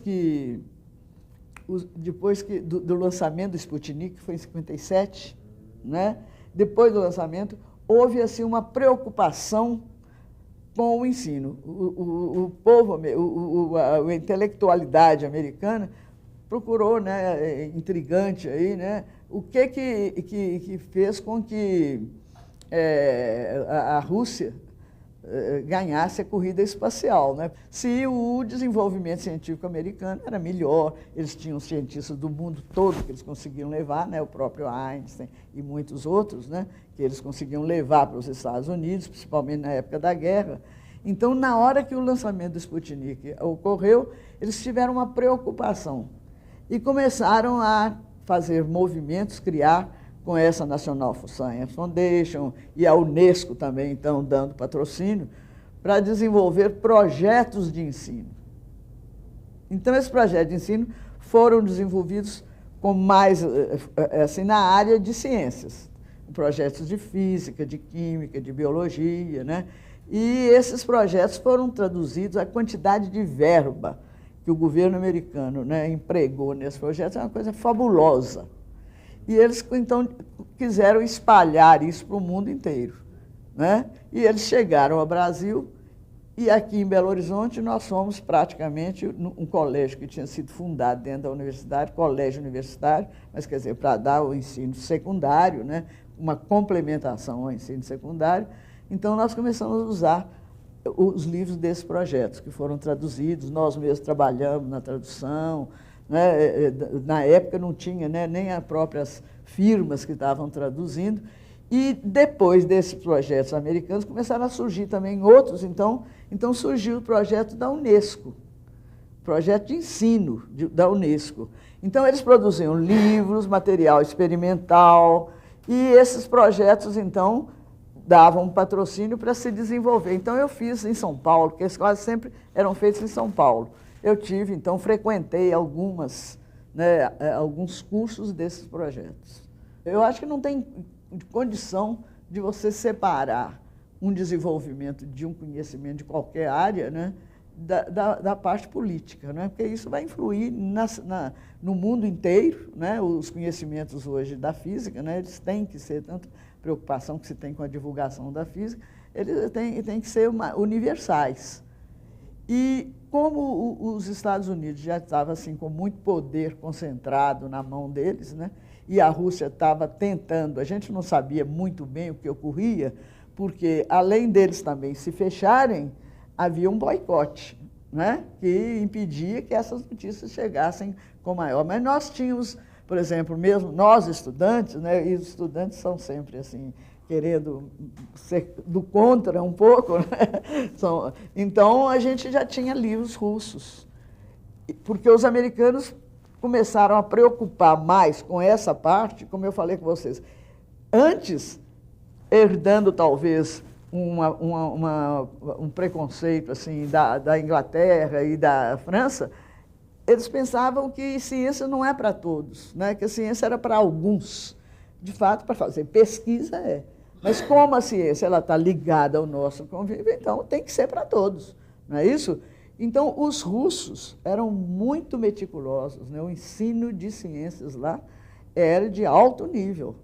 do lançamento do Sputnik, que foi em 57, né? Depois do lançamento, houve assim, uma preocupação com o ensino. A intelectualidade americana procurou, né, intrigante aí, né, o que fez com que a Rússia ganhasse a corrida espacial, né? Se o desenvolvimento científico americano era melhor, eles tinham cientistas do mundo todo que eles conseguiam levar, né? O próprio Einstein e muitos outros, né? Que eles conseguiam levar para os Estados Unidos, principalmente na época da guerra. Então, na hora que o lançamento do Sputnik ocorreu, eles tiveram uma preocupação e começaram a fazer movimentos, criar com essa National Science Foundation e a Unesco também, então, dando patrocínio, para desenvolver projetos de ensino. Então, esses projetos de ensino foram desenvolvidos com mais, assim, na área de ciências, projetos de física, de química, de biologia, né? E esses projetos foram traduzidos, a quantidade de verba que o governo americano, né, empregou nesses projetos é uma coisa fabulosa. E eles, então, quiseram espalhar isso para o mundo inteiro, né? E eles chegaram ao Brasil, e aqui em Belo Horizonte nós fomos praticamente um colégio que tinha sido fundado dentro da universidade, colégio universitário, mas, quer dizer, para dar o ensino secundário, né? Uma complementação ao ensino secundário. Então, nós começamos a usar os livros desses projetos, que foram traduzidos, nós mesmos trabalhamos na tradução, né? Na época não tinha, né, nem as próprias firmas que estavam traduzindo. E depois desses projetos americanos começaram a surgir também outros. Então surgiu o projeto da Unesco, projeto de ensino da Unesco. Então eles produziam livros, material experimental, e esses projetos então davam um patrocínio para se desenvolver. Então eu fiz em São Paulo, porque as quase sempre eram feitas em São Paulo. Eu tive, então, frequentei alguns cursos desses projetos. Eu acho que não tem condição de você separar um desenvolvimento de um conhecimento de qualquer área, né, da parte política, né, porque isso vai influir no mundo inteiro, né, os conhecimentos hoje da física, né, eles têm que ser, tanto preocupação que se tem com a divulgação da física, eles têm que ser universais. E como os Estados Unidos já estavam assim, com muito poder concentrado na mão deles, né? E a Rússia estava tentando, a gente não sabia muito bem o que ocorria, porque, além deles também se fecharem, havia um boicote, né? Que impedia que essas notícias chegassem com maior. Mas nós tínhamos, por exemplo, mesmo nós estudantes, né? E os estudantes são sempre assim, querendo ser do contra um pouco, né? Então, a gente já tinha livros russos, porque os americanos começaram a preocupar mais com essa parte, como eu falei com vocês. Antes, herdando talvez um preconceito assim, da Inglaterra e da França, eles pensavam que ciência não é para todos, né? Que a ciência era para alguns. De fato, para fazer pesquisa é. Mas como a ciência está ligada ao nosso convívio, então tem que ser para todos, não é isso? Então, os russos eram muito meticulosos, né? O ensino de ciências lá era de alto nível.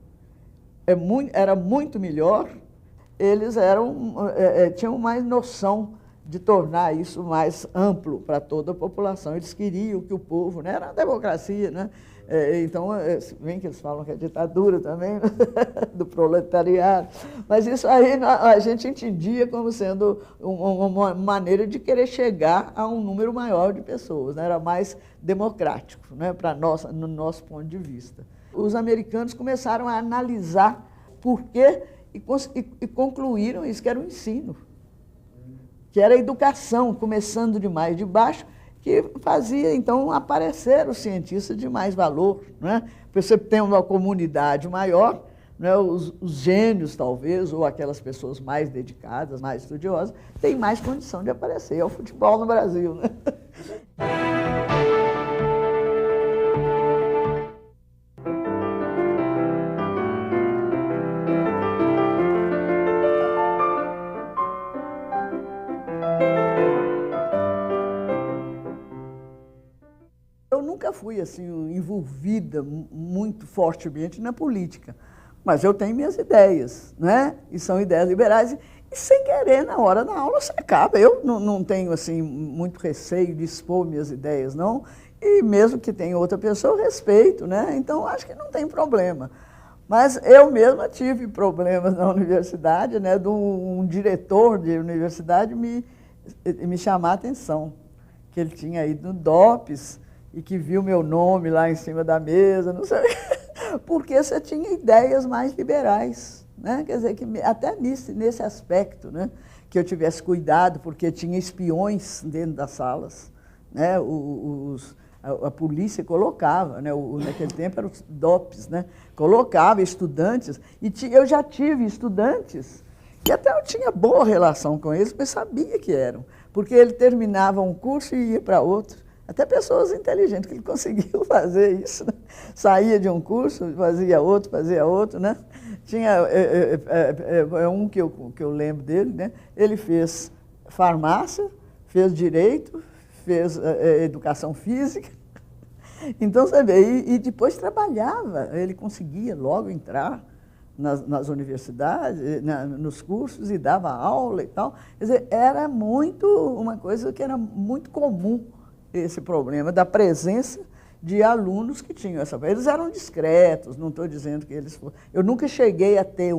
Era muito melhor, eles tinham mais noção de tornar isso mais amplo para toda a população. Eles queriam que o povo, né? Era uma democracia, né? Então, bem que eles falam que é ditadura também, né? Do proletariado, mas isso aí a gente entendia como sendo uma maneira de querer chegar a um número maior de pessoas, né? Era mais democrático, né? No nosso ponto de vista. Os americanos começaram a analisar por quê e concluíram isso, que era o ensino, que era a educação, começando de mais de baixo, que fazia, então, aparecer os cientistas de mais valor, né? Porque você tem uma comunidade maior, né? Os gênios, talvez, ou aquelas pessoas mais dedicadas, mais estudiosas, têm mais condição de aparecer. É o futebol no Brasil, né? Eu nunca fui assim envolvida muito fortemente na política, mas eu tenho minhas ideias, né? E são ideias liberais e sem querer na hora da aula você acaba. Eu não tenho assim muito receio de expor minhas ideias, não. E mesmo que tenha outra pessoa, eu respeito, né? Então acho que não tem problema. Mas eu mesma tive problemas na universidade, né? Um diretor de universidade me chamar a atenção, que ele tinha ido no DOPS e que viu meu nome lá em cima da mesa, não sei, porque você tinha ideias mais liberais, né? Quer dizer, que até nesse aspecto, né? Que eu tivesse cuidado, porque tinha espiões dentro das salas, né? A polícia colocava, né? Naquele tempo eram os DOPS, né? Colocava estudantes, e eu já tive estudantes que até eu tinha boa relação com eles, mas sabia que eram, porque ele terminava um curso e ia para outro. Até pessoas inteligentes que ele conseguiu fazer isso, né? Saía de um curso, fazia outro, né? Tinha um que eu lembro dele, né? Ele fez farmácia, fez direito, fez educação física. Então, você vê, e depois trabalhava, ele conseguia logo entrar nas universidades, nos cursos, e dava aula e tal. Quer dizer, era uma coisa que era muito comum, esse problema da presença de alunos que tinham essa... Eles eram discretos, não estou dizendo que eles... Eu nunca cheguei a ter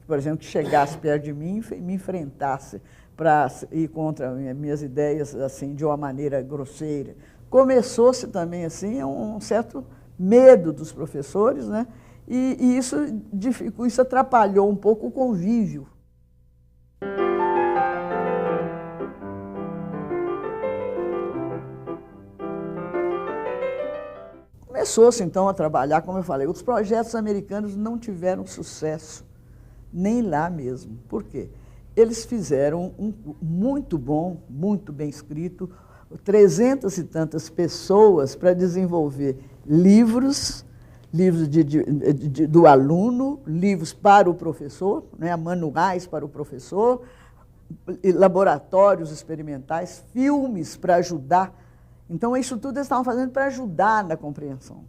por exemplo, que chegasse perto de mim e me enfrentasse para ir contra minhas ideias assim, de uma maneira grosseira. Começou-se também assim um certo medo dos professores, né? E isso atrapalhou um pouco o convívio. Começou-se, então, a trabalhar, como eu falei, os projetos americanos não tiveram sucesso, nem lá mesmo. Por quê? Eles fizeram muito bom, muito bem escrito, 300 e tantas pessoas para desenvolver livros do aluno, livros para o professor, né, manuais para o professor, laboratórios experimentais, filmes para ajudar. Então, isso tudo eles estavam fazendo para ajudar na compreensão.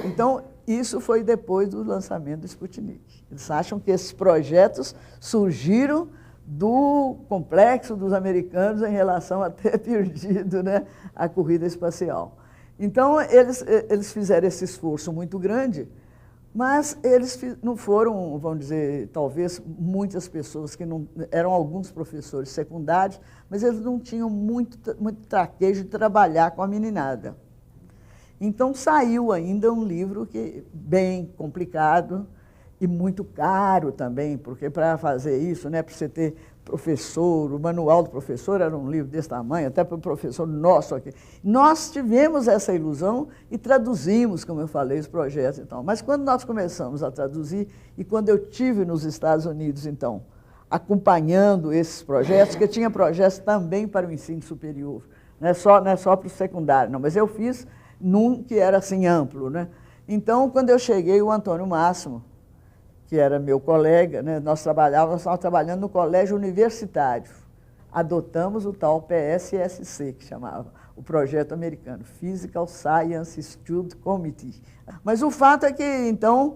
Então, isso foi depois do lançamento do Sputnik. Eles acham que esses projetos surgiram do complexo dos americanos em relação a ter perdido, né, a corrida espacial. Então, eles fizeram esse esforço muito grande, mas eles não foram, vamos dizer, talvez muitas pessoas que não eram alguns professores secundários, mas eles não tinham muito traquejo de trabalhar com a meninada. Então saiu ainda um livro bem complicado, e muito caro também, porque para fazer isso, né, para você ter professor, o manual do professor era um livro desse tamanho, até para o professor nosso aqui. Nós tivemos essa ilusão e traduzimos, como eu falei, os projetos e tal. Mas quando nós começamos a traduzir, e quando eu tive nos Estados Unidos, então, acompanhando esses projetos, que tinha projetos também para o ensino superior, não é só para o secundário, não, mas eu fiz num que era assim amplo, né? Então, quando eu cheguei, o Antônio Máximo, que era meu colega, né, nós estávamos trabalhando no colégio universitário. Adotamos o tal PSSC, que chamava, o projeto americano, Physical Science Student Committee. Mas o fato é que, então,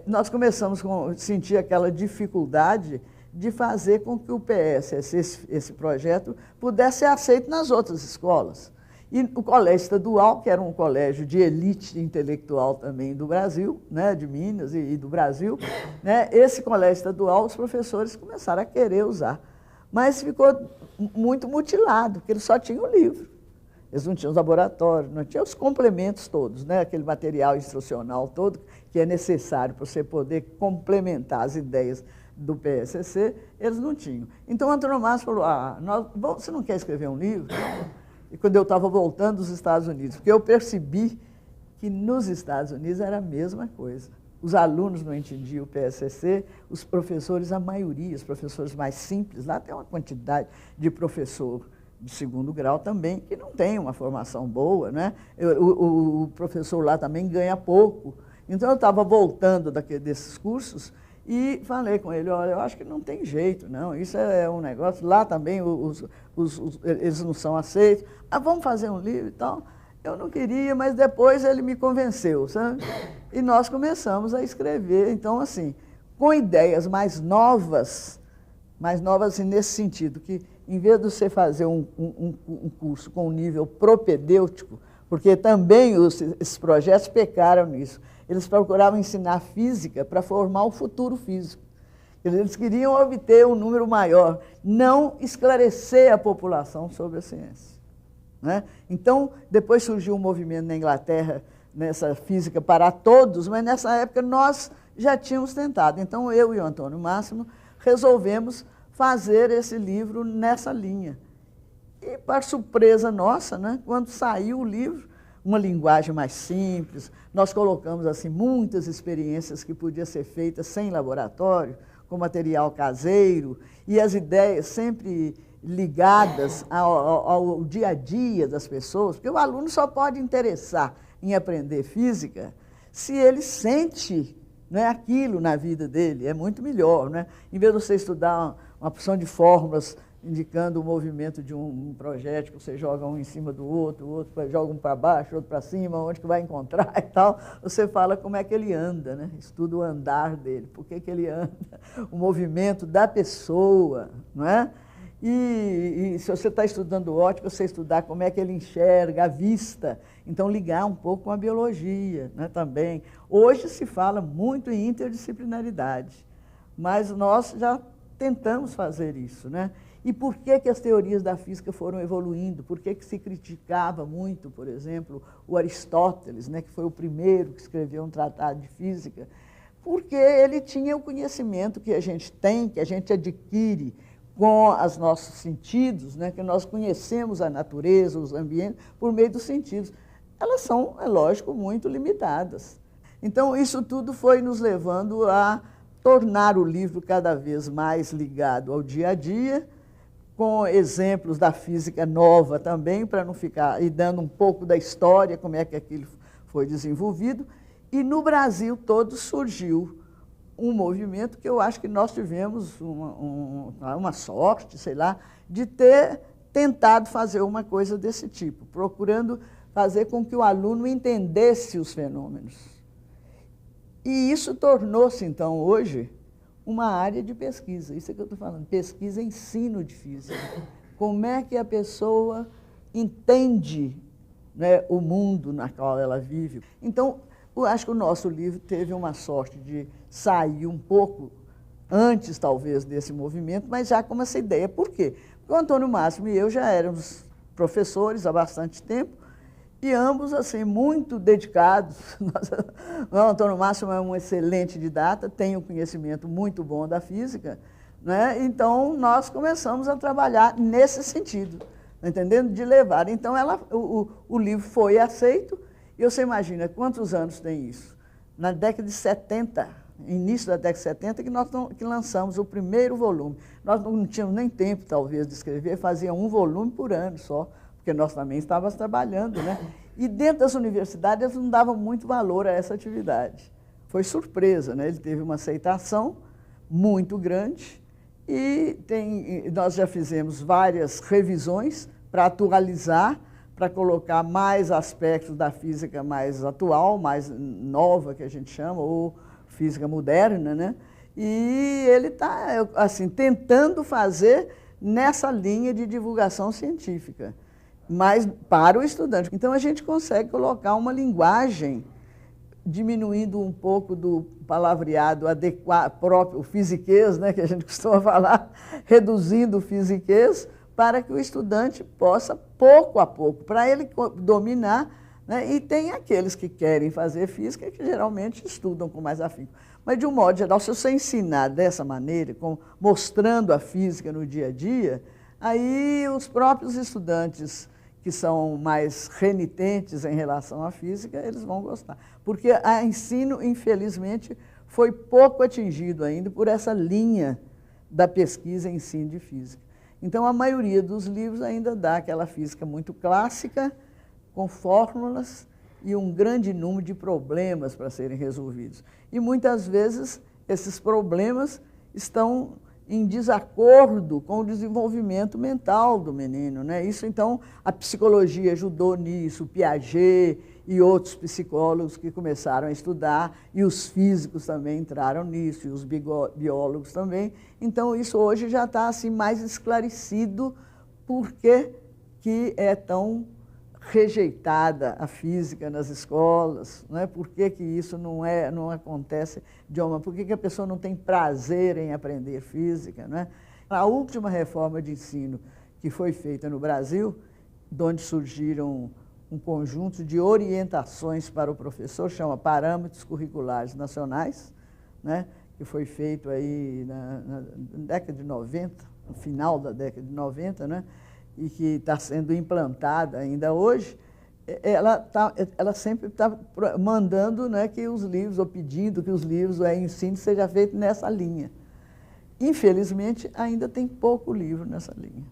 nós começamos a sentir aquela dificuldade de fazer com que o PSSC, esse projeto, pudesse ser aceito nas outras escolas. E o colégio estadual, que era um colégio de elite intelectual também do Brasil, né, de Minas e do Brasil, né, esse colégio estadual, os professores começaram a querer usar. Mas ficou muito mutilado, porque eles só tinham o livro. Eles não tinham os laboratórios, não tinham os complementos todos, né, aquele material instrucional todo que é necessário para você poder complementar as ideias do PSSC, eles não tinham. Então, o Antônio Máximo falou, você não quer escrever um livro? E quando eu estava voltando dos Estados Unidos, porque eu percebi que nos Estados Unidos era a mesma coisa. Os alunos não entendiam o PSSC, os professores, a maioria, os professores mais simples, lá tem uma quantidade de professor de segundo grau também, que não tem uma formação boa, né? O professor lá também ganha pouco. Então, eu estava voltando desses cursos e falei com ele, olha, eu acho que não tem jeito, não, isso é um negócio, lá também eles não são aceitos, vamos fazer um livro e tal. Eu não queria, mas depois ele me convenceu, sabe? E nós começamos a escrever, então, assim, com ideias mais novas assim, nesse sentido, que em vez de você fazer um curso com um nível propedêutico, porque também esses projetos pecaram nisso, eles procuravam ensinar física para formar o futuro físico. Eles queriam obter um número maior, não esclarecer a população sobre a ciência, né? Então, depois surgiu um movimento na Inglaterra, nessa física para todos, mas nessa época nós já tínhamos tentado. Então, eu e o Antônio Máximo resolvemos fazer esse livro nessa linha. E, para surpresa nossa, né, quando saiu o livro, uma linguagem mais simples, nós colocamos assim muitas experiências que podiam ser feitas sem laboratório, com material caseiro, e as ideias sempre ligadas ao dia a dia das pessoas, porque o aluno só pode interessar em aprender física se ele sente, né, aquilo na vida dele, é muito melhor, né? Em vez de você estudar uma porção de fórmulas indicando o movimento de um projétil, você joga um em cima do outro, o outro joga um para baixo, outro para cima, onde que vai encontrar e tal, você fala como é que ele anda, né? Estuda o andar dele, por que que ele anda, o movimento da pessoa, não é? E se você está estudando ótica, você estudar como é que ele enxerga a vista, então ligar um pouco com a biologia, né, também. Hoje se fala muito em interdisciplinaridade, mas nós já tentamos fazer isso, né? E por que que as teorias da física foram evoluindo? Por que que se criticava muito, por exemplo, o Aristóteles, né, que foi o primeiro que escreveu um tratado de física? Porque ele tinha o conhecimento que a gente tem, que a gente adquire com os nossos sentidos, né, que nós conhecemos a natureza, os ambientes, por meio dos sentidos. Elas são, é lógico, muito limitadas. Então, isso tudo foi nos levando a tornar o livro cada vez mais ligado ao dia a dia, com exemplos da física nova também, para não ficar, e dando um pouco da história, como é que aquilo foi desenvolvido. E no Brasil todo surgiu um movimento que eu acho que nós tivemos uma sorte, sei lá, de ter tentado fazer uma coisa desse tipo, procurando fazer com que o aluno entendesse os fenômenos. E isso tornou-se, então, hoje, uma área de pesquisa. Isso é que eu estou falando, pesquisa e ensino de física. Como é que a pessoa entende, né, o mundo na qual ela vive. Então, eu acho que o nosso livro teve uma sorte de sair um pouco antes, talvez, desse movimento, mas já com essa ideia. Por quê? Porque o Antônio Máximo e eu já éramos professores há bastante tempo E ambos, assim, muito dedicados. O Antônio Máximo é um excelente didata, tem um conhecimento muito bom da física, né? Então, nós começamos a trabalhar nesse sentido, entendendo? De levar. Então, o livro foi aceito, e você imagina quantos anos tem isso? Na década de 70, início da década de 70, que lançamos o primeiro volume. Nós não tínhamos nem tempo, talvez, de escrever, fazia um volume por ano só, porque nós também estávamos trabalhando, né? E dentro das universidades eles não davam muito valor a essa atividade. Foi surpresa, né? Ele teve uma aceitação muito grande e nós já fizemos várias revisões para atualizar, para colocar mais aspectos da física mais atual, mais nova, que a gente chama, ou física moderna, né? E ele está, assim, tentando fazer nessa linha de divulgação científica, mas para o estudante. Então, a gente consegue colocar uma linguagem, diminuindo um pouco do palavreado próprio, o fisiquês, né, que a gente costuma falar, reduzindo o fisiquês, para que o estudante possa, pouco a pouco, para ele dominar, né, e tem aqueles que querem fazer física, que geralmente estudam com mais afinco. Mas, de um modo geral, se você ensinar dessa maneira, mostrando a física no dia a dia, aí os próprios estudantes que são mais renitentes em relação à física, eles vão gostar. Porque o ensino, infelizmente, foi pouco atingido ainda por essa linha da pesquisa e ensino de física. Então, a maioria dos livros ainda dá aquela física muito clássica, com fórmulas e um grande número de problemas para serem resolvidos. E, muitas vezes, esses problemas estão em desacordo com o desenvolvimento mental do menino, né? Isso, então, a psicologia ajudou nisso, o Piaget e outros psicólogos que começaram a estudar, e os físicos também entraram nisso, e os biólogos também. Então, isso hoje já está assim, mais esclarecido por que é tão rejeitada a física nas escolas, né? Por que isso não acontece de uma... Por que a pessoa não tem prazer em aprender física, né? A última reforma de ensino que foi feita no Brasil, de onde surgiram um conjunto de orientações para o professor, chama Parâmetros Curriculares Nacionais, né? Que foi feito aí na década de 90, no final da década de 90, né? E que está sendo implantada ainda hoje, ela sempre está mandando, né, que os livros, ou pedindo que os livros, o ensino seja feito nessa linha. Infelizmente, ainda tem pouco livro nessa linha.